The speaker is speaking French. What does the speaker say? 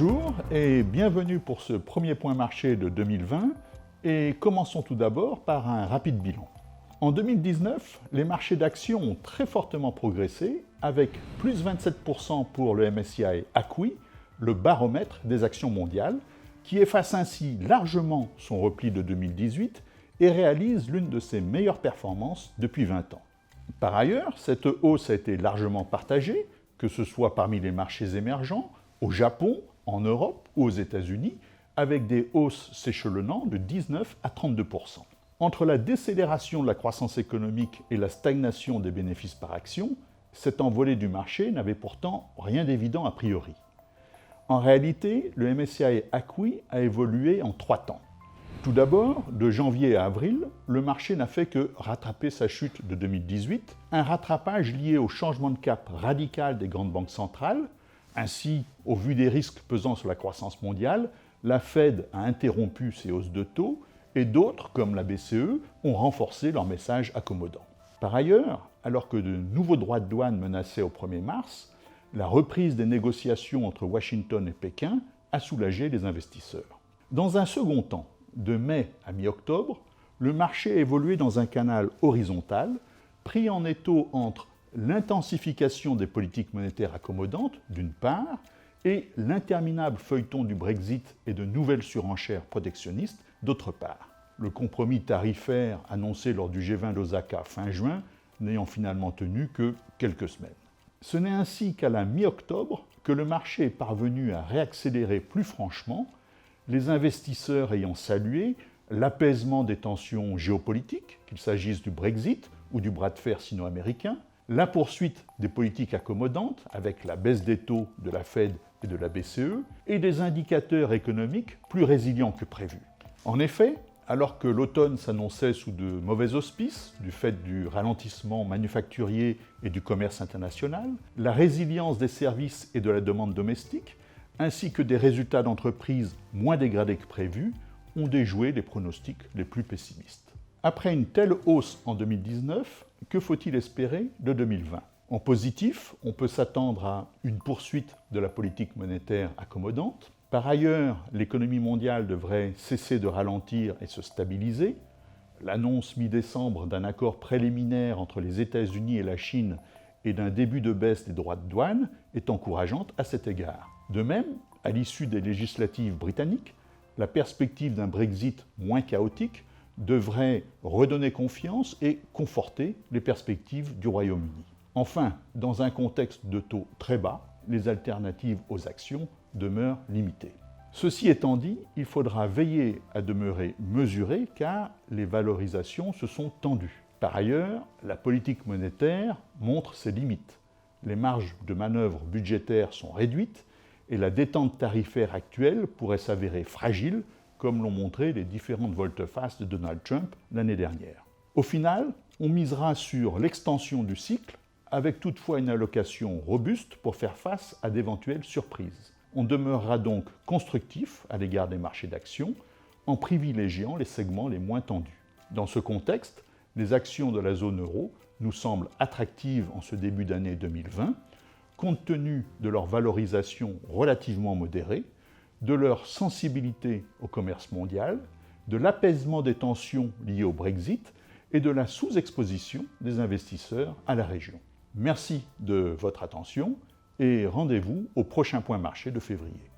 Bonjour et bienvenue pour ce premier point marché de 2020 et commençons tout d'abord par un rapide bilan. En 2019, les marchés d'actions ont très fortement progressé avec plus 27% pour le MSCI ACWI, le baromètre des actions mondiales, qui efface ainsi largement son repli de 2018 et réalise l'une de ses meilleures performances depuis 20 ans. Par ailleurs, cette hausse a été largement partagée, que ce soit parmi les marchés émergents, au Japon, en Europe ou aux États-Unis, avec des hausses s'échelonnant de 19 à 32%. Entre la décélération de la croissance économique et la stagnation des bénéfices par action, cette envolée du marché n'avait pourtant rien d'évident a priori. En réalité, le MSCI ACWI a évolué en 3 temps. Tout d'abord, de janvier à avril, le marché n'a fait que rattraper sa chute de 2018, un rattrapage lié au changement de cap radical des grandes banques centrales. Ainsi, au vu des risques pesant sur la croissance mondiale, la Fed a interrompu ses hausses de taux et d'autres, comme la BCE, ont renforcé leur message accommodant. Par ailleurs, alors que de nouveaux droits de douane menaçaient au 1er mars, la reprise des négociations entre Washington et Pékin a soulagé les investisseurs. Dans un second temps, de mai à mi-octobre, le marché a évolué dans un canal horizontal, pris en étau entre l'intensification des politiques monétaires accommodantes, d'une part, et l'interminable feuilleton du Brexit et de nouvelles surenchères protectionnistes, d'autre part. Le compromis tarifaire annoncé lors du G20 d'Osaka fin juin n'ayant finalement tenu que quelques semaines. Ce n'est ainsi qu'à la mi-octobre que le marché est parvenu à réaccélérer plus franchement, les investisseurs ayant salué l'apaisement des tensions géopolitiques, qu'il s'agisse du Brexit ou du bras de fer sino-américain, la poursuite des politiques accommodantes avec la baisse des taux de la Fed et de la BCE et des indicateurs économiques plus résilients que prévu. En effet, alors que l'automne s'annonçait sous de mauvais auspices du fait du ralentissement manufacturier et du commerce international, la résilience des services et de la demande domestique, ainsi que des résultats d'entreprises moins dégradés que prévu, ont déjoué les pronostics les plus pessimistes. Après une telle hausse en 2019, que faut-il espérer de 2020 ? En positif, on peut s'attendre à une poursuite de la politique monétaire accommodante. Par ailleurs, l'économie mondiale devrait cesser de ralentir et se stabiliser. L'annonce mi-décembre d'un accord préliminaire entre les États-Unis et la Chine et d'un début de baisse des droits de douane est encourageante à cet égard. De même, à l'issue des législatives britanniques, la perspective d'un Brexit moins chaotique devrait redonner confiance et conforter les perspectives du Royaume-Uni. Enfin, dans un contexte de taux très bas, les alternatives aux actions demeurent limitées. Ceci étant dit, il faudra veiller à demeurer mesuré car les valorisations se sont tendues. Par ailleurs, la politique monétaire montre ses limites. Les marges de manœuvre budgétaires sont réduites et la détente tarifaire actuelle pourrait s'avérer fragile, comme l'ont montré les différentes volte-face de Donald Trump l'année dernière. Au final, on misera sur l'extension du cycle, avec toutefois une allocation robuste pour faire face à d'éventuelles surprises. On demeurera donc constructif à l'égard des marchés d'actions, en privilégiant les segments les moins tendus. Dans ce contexte, les actions de la zone euro nous semblent attractives en ce début d'année 2020, compte tenu de leur valorisation relativement modérée, de leur sensibilité au commerce mondial, de l'apaisement des tensions liées au Brexit et de la sous-exposition des investisseurs à la région. Merci de votre attention et rendez-vous au prochain point marché de février.